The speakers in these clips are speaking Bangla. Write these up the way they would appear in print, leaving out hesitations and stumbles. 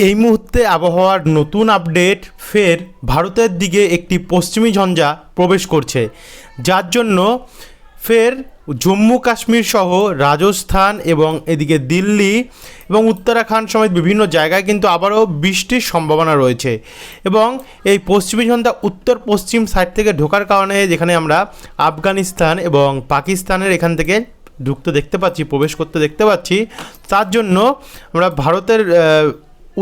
এই মুহূর্তে আবহাওয়ার নতুন আপডেট, ফের ভারতের দিকে একটি পশ্চিমী ঝঞ্ঝা প্রবেশ করছে, যার জন্য ফের জম্মু কাশ্মীর সহ রাজস্থান এবং এদিকে দিল্লি এবং উত্তরাখণ্ড সমেত বিভিন্ন জায়গায় কিন্তু আবারও বৃষ্টির সম্ভাবনা রয়েছে। এবং এই পশ্চিমী ঝঞ্ঝা উত্তর পশ্চিম সাইড থেকে ঢোকার কারণে যেখানে আমরা আফগানিস্তান এবং পাকিস্তানের এখান থেকে ঢুকতে দেখতে পাচ্ছি, প্রবেশ করতে দেখতে পাচ্ছি, তার জন্য আমরা ভারতের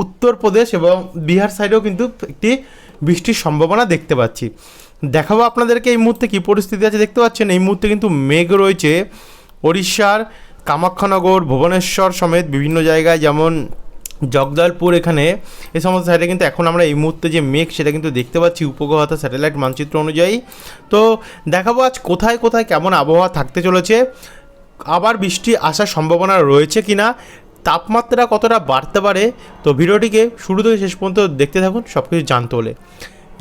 উত্তরপ্রদেশ এবং বিহার সাইডেও কিন্তু একটি বৃষ্টির সম্ভাবনা দেখতে পাচ্ছি। দেখাবো আপনাদেরকে এই মুহূর্তে কী পরিস্থিতি আছে। দেখতে পাচ্ছেন এই মুহূর্তে কিন্তু মেঘ রয়েছে ওড়িশার কামাখ্যানগর, ভুবনেশ্বর সমেত বিভিন্ন জায়গায়, যেমন জগদলপুর, এখানে এই সমস্ত সাইডে কিন্তু এখন আমরা এই মুহূর্তে যে মেঘ সেটা কিন্তু দেখতে পাচ্ছি উপগ্রহতা স্যাটেলাইট মানচিত্র অনুযায়ী। তো দেখাবো আজ কোথায় কোথায় কেমন আবহাওয়া থাকতে চলেছে, আবার বৃষ্টি আসার সম্ভাবনা রয়েছে কিনা, তাপমাত্রা কতটা বাড়তে পারে। তো ভিডিওটিকে শুরু থেকে শেষ পর্যন্ত দেখতে থাকুন সব কিছু জানতে হলে।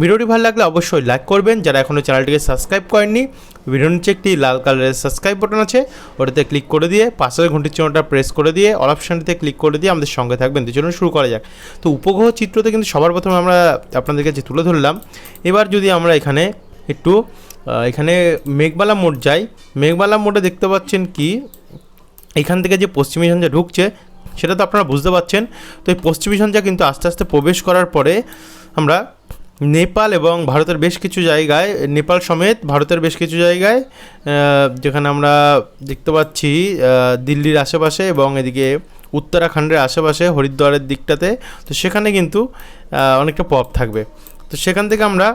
ভিডিওটি ভালো লাগলে অবশ্যই লাইক করবেন, যারা এখনও চ্যানেলটিকে সাবস্ক্রাইব করেননি ভিডিওর নিচে একটি লাল কালারের সাবস্ক্রাইব বাটন আছে, ওটাতে ক্লিক করে দিয়ে পাশের ঘন্টির চিহ্নটা প্রেস করে দিয়ে অল অপশানটিতে ক্লিক করে দিয়ে আমাদের সঙ্গে থাকবেন। তো চলুন শুরু করা যাক। তো উপগ্রহ চিত্রতে কিন্তু সবার প্রথমে আমরা আপনাদের কাছে তুলে ধরলাম। এবার যদি আমরা এখানে একটু এখানে মেঘবালা মোড যাই, মেঘবালা মোডে দেখতে পাচ্ছেন কি এখান থেকে যে পশ্চিমী ঝঞ্ঝা ঢুকছে সেটা তো আপনারা বুঝতে পারছেন। তো এই পশ্চিমী ঝঞ্ঝা কিন্তু আস্তে আস্তে প্রবেশ করার পরে আমরা নেপাল এবং ভারতের বেশ কিছু জায়গায়, নেপাল সমেত ভারতের বেশ কিছু জায়গায়, যেখানে আমরা দেখতে পাচ্ছি দিল্লির আশেপাশে এবং এদিকে উত্তরাখণ্ডের আশেপাশে হরিদ্বারের দিকটাতে, তো সেখানে কিন্তু অনেকটা প্রভাব থাকবে। তো সেখান থেকে আমরা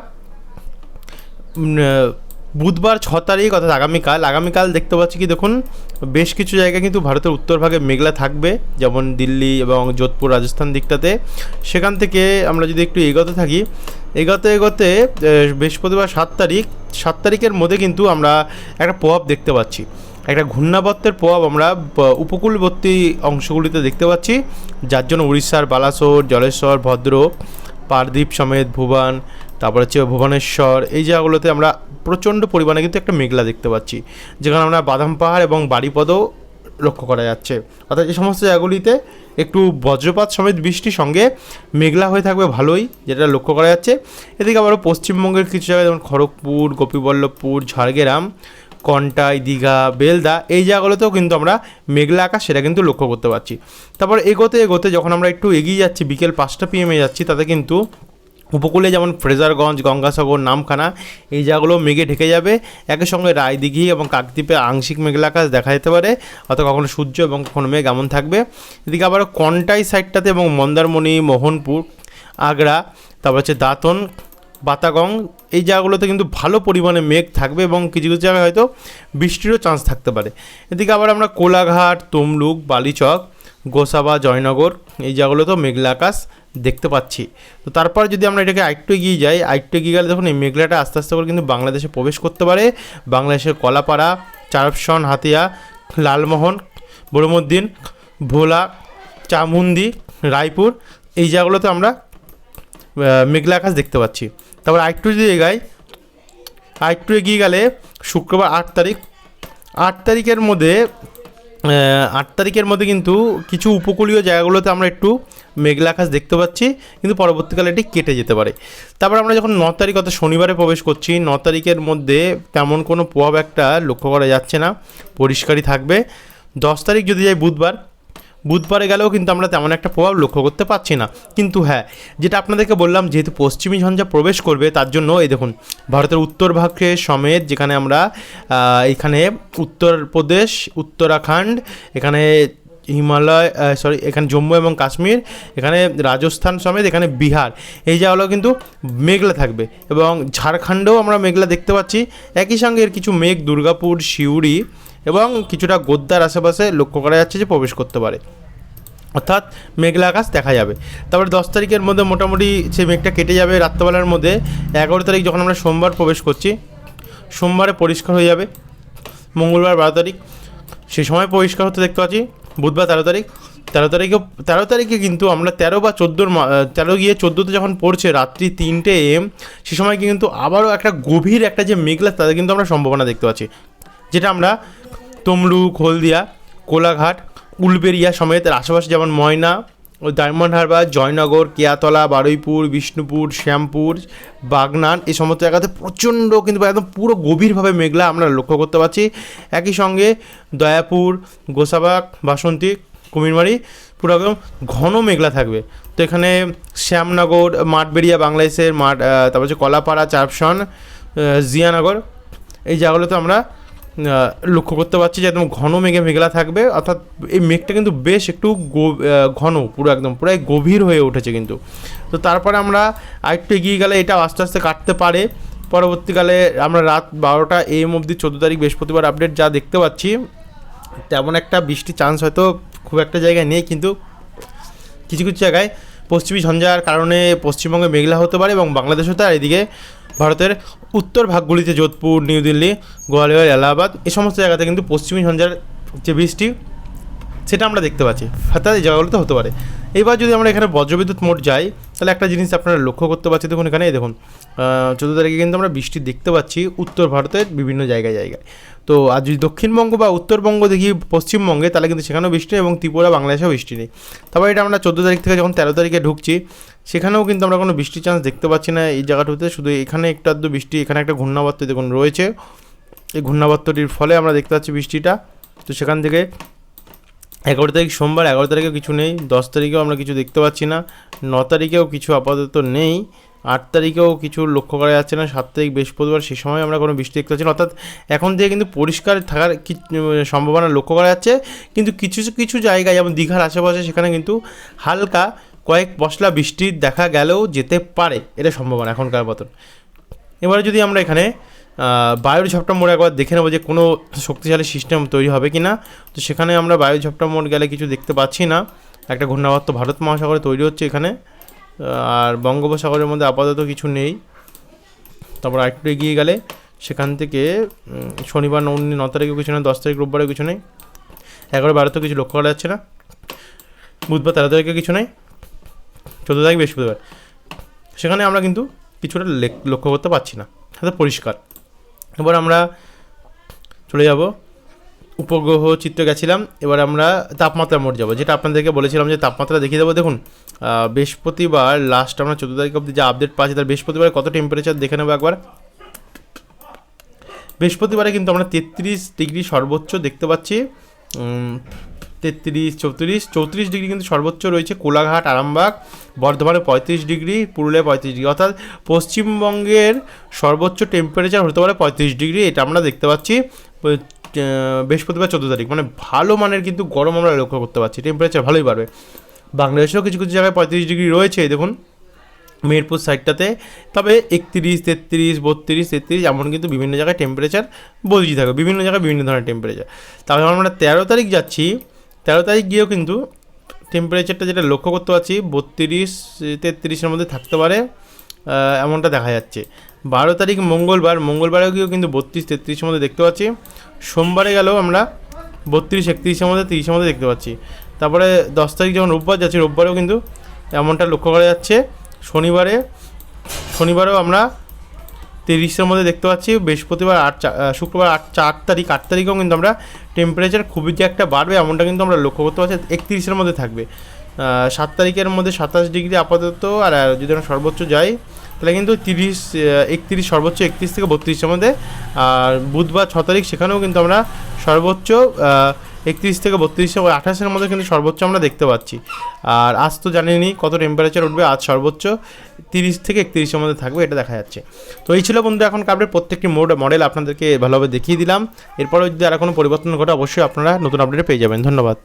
বুধবার 6 তারিখ অর্থাৎ আগামীকাল দেখতে পাচ্ছি কি দেখুন বেশ কিছু জায়গায় কিন্তু ভারতের উত্তরভাগে মেঘলা থাকবে, যেমন দিল্লি এবং যোধপুর রাজস্থান দিকটাতে। সেখান থেকে আমরা যদি একটু এগোতে থাকি, এগোতে বৃহস্পতিবার 7 তারিখের মধ্যে কিন্তু আমরা একটা প্রভাব দেখতে পাচ্ছি, একটা ঘূর্ণাবর্তের প্রভাব আমরা উপকূলবর্তী অংশগুলিতে দেখতে পাচ্ছি, যার জন্য উড়িষ্যার বালাসোর, জলেশ্বর, ভদ্রক, পারদ্বীপ সমেত ভুবন, তারপর হচ্ছে ভুবনেশ্বর, এই জায়গাগুলোতে আমরা প্রচণ্ড পরিমাণে কিন্তু একটা মেঘলা দেখতে পাচ্ছি, যেখানে আমরা বাদাম পাহাড় এবং বাড়িপদও লক্ষ্য করা যাচ্ছে। অর্থাৎ এই সমস্ত জায়গাগুলিতে একটু বজ্রপাত সমেত বৃষ্টির সঙ্গে মেঘলা হয়ে থাকবে ভালোই, যেটা লক্ষ্য করা যাচ্ছে। এদিকে আবারও পশ্চিমবঙ্গের কিছু জায়গায় যেমন খড়গপুর, গোপীবল্লভপুর, ঝাড়গ্রাম, কন্টাই, দীঘা, বেলদা, এই জায়গাগুলোতেও কিন্তু আমরা মেঘলা আকাশ সেটা কিন্তু লক্ষ্য করতে পারছি। তারপর এগোতে যখন আমরা একটু এগিয়ে যাচ্ছি, বিকেল 5টা PM যাচ্ছি, তাতে কিন্তু উপকূলে যেমন ফ্রেজারগঞ্জ, গঙ্গাসাগর, নামখানা, এই জায়গাগুলো মেঘে ঢেকে যাবে। একই সঙ্গে রায়দিঘি এবং কাকদ্বীপে আংশিক মেঘলা আকাশ দেখা যেতে পারে, অর্থাৎ কখনো সূর্য এবং কখনো মেঘ এমন থাকবে। এদিকে আবার কন্টাই সাইডটাতে এবং মন্দারমণি, মোহনপুর, আগ্রা, তারপর হচ্ছে দাঁতন, বাতাগং, এই জায়গাগুলোতে কিন্তু ভালো পরিমাণে মেঘ থাকবে এবং কিছু কিছু জায়গায় হয়তো বৃষ্টিরও চান্স থাকতে পারে। এদিকে আবার আমরা কোলাঘাট, তমলুক, বালিচক, গোসাবা, জয়নগর, এই জায়গাগুলোতেও মেঘলা আকাশ দেখতে পাচ্ছি। তো তারপর যদি আমরা এটাকে আরেকটু এগিয়ে যাই, গেলে দেখুন এই মেঘলাটা আস্তে আস্তে করে কিন্তু বাংলাদেশে প্রবেশ করতে পারে। বাংলাদেশের কলাপাড়া, চারপশন, হাতিয়া, লালমোহন, বড়মুদ্দিন, ভোলা, চামুন্দি, রায়পুর, এই জায়গাগুলোতে আমরা মেঘলা আকাশ দেখতে পাচ্ছি। তারপর আরেকটু যদি এগিয়ে গেলে শুক্রবার 8 তারিখের মধ্যে 8 তারিখের মধ্যে কিন্তু কিছু উপকূলীয় জায়গাগুলোতে আমরা একটু মেঘলা আকাশ দেখতে পাচ্ছি, কিন্তু পরবর্তীকালে এটি কেটে যেতে পারে। তারপর আমরা যখন 9 তারিখ অর্থাৎ শনিবারে প্রবেশ করছি, 9 তারিখের মধ্যে তেমন কোনো প্রভাব একটা লক্ষ্য করা যাচ্ছে না, পরিষ্কারই থাকবে। 10 তারিখ যদি যাই বুধবারে গেলেও কিন্তু আমরা তেমন একটা প্রভাব লক্ষ্য করতে পারছি না। কিন্তু হ্যাঁ, যেটা আপনাদেরকে বললাম, যেহেতু পশ্চিমী ঝঞ্ঝা প্রবেশ করবে, তার জন্য এই দেখুন ভারতের উত্তর ভাগে সমেত, যেখানে আমরা এখানে উত্তরপ্রদেশ, উত্তরাখণ্ড, এখানে হিমালয়, এখানে জম্মু এবং কাশ্মীর, এখানে রাজস্থান সমেত, এখানে বিহার, এই জায়গাগুলো কিন্তু মেঘলা থাকবে এবং ঝাড়খণ্ডেও আমরা মেঘলা দেখতে পাচ্ছি। একই সঙ্গে এর কিছু মেঘ দুর্গাপুর, সিউড়ি এবং কিছুটা গোদ্দার আশেপাশে লক্ষ্য করা যাচ্ছে যে প্রবেশ করতে পারে, অর্থাৎ মেঘলা আকাশ দেখা যাবে। তারপরে 10 তারিখের মধ্যে মোটামুটি সেই মেঘটা কেটে যাবে রাত্রেবেলার মধ্যে। 11 তারিখ যখন আমরা সোমবার প্রবেশ করছি, সোমবারে পরিষ্কার হয়ে যাবে। মঙ্গলবার 12 তারিখ সেই সময় পরিষ্কার হতে দেখতে পাচ্ছি। বুধবার 13 তারিখে কিন্তু আমরা 13 বা 14 গিয়ে 14তে যখন পড়ছে রাত্রি 3টে AM, সে সময় কিন্তু আবারও একটা গভীর একটা যে মেঘলা, তাদের কিন্তু আমরা সম্ভাবনা দেখতে পাচ্ছি, যেটা আমরা তমলুক, হলদিয়া, কোলাঘাট, উলবেড়িয়া সমেত আশেপাশে যেমন ময়না, ওই ডায়মন্ড হারবার, জয়নগর, কেয়াতলা, বারুইপুর, বিষ্ণুপুর, শ্যামপুর, বাগনান এই সমস্ত জায়গাতে প্রচণ্ড কিন্তু একদম পুরো গভীরভাবে মেঘলা আমরা লক্ষ্য করতে পারছি। একই সঙ্গে দয়াপুর, গোসাবাগ, বাসন্তী, কুমিরমারি পুরো একদম ঘন মেঘলা থাকবে। তো এখানে শ্যামনগর, মাঠবেড়িয়া বাংলাদেশের মাঠ, তারপর হচ্ছে কলাপাড়া, চারপশন, জিয়ানগর এই জায়গাগুলোতে আমরা লক্ষ্য করতে পারছি যে একদম ঘন মেঘলা থাকবে, অর্থাৎ এই মেঘটা কিন্তু বেশ একটু ঘন, পুরো একদম পুরাই গভীর হয়ে উঠেছে কিন্তু। তো তারপরে আমরা আরেকটু এগিয়ে গেলে এটা আস্তে আস্তে কাটতে পারে। পরবর্তীকালে আমরা রাত 12টা AM অবধি 14 তারিখ বৃহস্পতিবার আপডেট যা দেখতে পাচ্ছি, তেমন একটা বৃষ্টির চান্স হয়তো খুব একটা জায়গায় নেই, কিন্তু কিছু কিছু জায়গায় পশ্চিমী ঝঞ্ঝার কারণে পশ্চিমবঙ্গে মেঘলা হতে পারে এবং বাংলাদেশও তার এদিকে ভারতের উত্তর ভাগগুলিতে যোধপুর, নিউ দিল্লি, গোয়ালিয়র, এলাহাবাদ এই সমস্ত জায়গাতে কিন্তু পশ্চিমী ঝঞ্ঝার যে বৃষ্টি সেটা আমরা দেখতে পাচ্ছি, অর্থাৎ এই জায়গাগুলোতে হতে পারে। এবার যদি আমরা এখানে বজ্রবিদ্যুৎ মোড যাই, তাহলে একটা জিনিস আপনারা লক্ষ্য করতে পারছি, দেখুন এখানে দেখুন 14 তারিখে কিন্তু আমরা বৃষ্টি দেখতে পাচ্ছি উত্তর ভারতের বিভিন্ন জায়গায়। তো আর যদি দক্ষিণবঙ্গ বা উত্তরবঙ্গ দেখি পশ্চিমবঙ্গে, তাহলে কিন্তু সেখানেও বৃষ্টি এবং ত্রিপুরা, বাংলাদেশেও বৃষ্টি নেই। তারপর এটা আমরা 14 তারিখ থেকে যখন 13 তারিখে ঢুকছি, সেখানেও কিন্তু আমরা কোনো বৃষ্টির চান্স দেখতে পাচ্ছি না এই জায়গাটাতে। শুধু এখানে একটু আধটু বৃষ্টি, এখানে একটা ঘূর্ণাবর্ত দেখুন রয়েছে, এই ঘূর্ণাবর্তটির ফলে আমরা দেখতে পাচ্ছি বৃষ্টিটা। তো সেখান থেকে 11 তারিখ সোমবার, 11 তারিখেও কিছু নেই, 10 তারিখেও আমরা কিছু দেখতে পাচ্ছি না, 9 তারিখেও কিছু আপাতত নেই, 8 তারিখেও কিছু লক্ষ্য করা যাচ্ছে না, 7 তারিখ বৃহস্পতিবার সেই সময় আমরা কোনো বৃষ্টি দেখতে পাচ্ছি না। অর্থাৎ এখন থেকে কিন্তু পরিষ্কার থাকার সম্ভাবনা লক্ষ্য করা যাচ্ছে, কিন্তু কিছু কিছু জায়গায় যেমন দীঘার আশেপাশে সেখানে কিন্তু হালকা কয়েক পশলা বৃষ্টি দেখা গেলেও যেতে পারে, এটা সম্ভাবনা এখনকার মতন। এবারে যদি আমরা এখানে বায়ুর ঝাপটা মোড় একবার দেখে নেবো যে কোনো শক্তিশালী সিস্টেম তৈরি হবে কি না। তো সেখানে আমরা বায়ুর ঝাপটা মোড় গেলে কিছু দেখতে পাচ্ছি না, একটা ঘূর্ণাবর্ত ভারত মহাসাগরে তৈরি হচ্ছে এখানে, আর বঙ্গোপসাগরের মধ্যে আপাতত কিছু নেই। তারপর আরেকটু এগিয়ে গেলে সেখান থেকে শনিবার 9 তারিখেও কিছু নেই, 10 তারিখ রোববারেও কিছু নেই, 11-12তেও কিছু লক্ষ্য করা যাচ্ছে না, বুধবার 13 তারিখে কিছু নেই, 14 তারিখ বৃহস্পতিবার সেখানে আমরা কিন্তু কিছুটা লক্ষ্য করতে পারছি না, সাথে পরিষ্কার। এবার আমরা চলে যাব উপগ্রহ চিত্র গেছিলাম, এবার আমরা তাপমাত্রা মোট যাব, যেটা আপনাদেরকে বলেছিলাম যে তাপমাত্রা দেখিয়ে দেবো। দেখুন বৃহস্পতিবার লাস্ট আমরা 14 তারিখ অবধি যা আপডেট পাচ্ছি, তার বৃহস্পতিবারে কত টেম্পারেচার দেখে নেবো একবার। বৃহস্পতিবারে কিন্তু আমরা 33 ডিগ্রি সর্বোচ্চ দেখতে পাচ্ছি, 33, 34 ডিগ্রি কিন্তু সর্বোচ্চ রয়েছে কোলাঘাট, আরামবাগ, বর্ধমানে 35 ডিগ্রি, পুরুলিয়ায় 35 ডিগ্রি, অর্থাৎ পশ্চিমবঙ্গের সর্বোচ্চ টেম্পারেচার হতে পারে 35 ডিগ্রি, এটা আমরা দেখতে পাচ্ছি বৃহস্পতিবার 14 তারিখ। মানে ভালো মানের কিন্তু গরম আমরা লক্ষ্য করতে পারছি, টেম্পারেচার ভালোই বাড়বে। বাংলাদেশেও কিছু কিছু জায়গায় 35 ডিগ্রি রয়েছে দেখুন মেহেরপুর সাইডটাতে, তবে 31, 33, 32, 33 এমন কিন্তু বিভিন্ন জায়গায় টেম্পারেচার বদলি থাকে, বিভিন্ন জায়গায় বিভিন্ন ধরনের টেম্পারেচার। তাহলে আমরা 13 তারিখ যাচ্ছি, 13 তারিখ গিয়েও কিন্তু টেম্পারেচারটা যেটা লক্ষ্য করতে পারছি 32, 33-এর মধ্যে থাকতে পারে এমনটা দেখা যাচ্ছে। 12 তারিখ মঙ্গলবারেও গিয়েও কিন্তু 32, 33-এর মধ্যে দেখতে পাচ্ছি। সোমবারে গেলেও আমরা 32, 31-এর মধ্যে, 30-এর মধ্যে দেখতে পাচ্ছি। তারপরে 10 তারিখ যখন রোববার যাচ্ছি, রোববারেও কিন্তু এমনটা লক্ষ্য করা যাচ্ছে। শনিবারেও আমরা 30-এর মধ্যে দেখতে পাচ্ছি। বৃহস্পতিবার শুক্রবার 8 তারিখেও কিন্তু আমরা টেম্পারেচার খুবই যে একটা বাড়বে এমনটা কিন্তু আমরা লক্ষ্য করতে পারছি, 31-এর মধ্যে থাকবে। 7 তারিখের মধ্যে 27 ডিগ্রি আপাতত, আর যদি আমরা সর্বোচ্চ যাই তাহলে কিন্তু 31 সর্বোচ্চ, 31 থেকে 32-এর মধ্যে। আর বুধবার 6 তারিখ সেখানেও কিন্তু আমরা সর্বোচ্চ 31 থেকে 32, 28-এর মধ্যে কিন্তু সর্বোচ্চ আমরা দেখতে পাচ্ছি। আর আজ তো জানিনি কত টেম্পারেচার উঠবে, আজ সর্বোচ্চ 30 থেকে 31-এর মধ্যে থাকবে, এটা দেখা যাচ্ছে। তো এই ছিল বন্ধু এখন আপডেট, প্রত্যেকটি মডেল আপনাদেরকে ভালোভাবে দেখিয়ে দিলাম। এরপরেও যদি আর কোনো পরিবর্তন ঘটে অবশ্যই আপনারা নতুন আপডেটে পেয়ে যাবেন। ধন্যবাদ।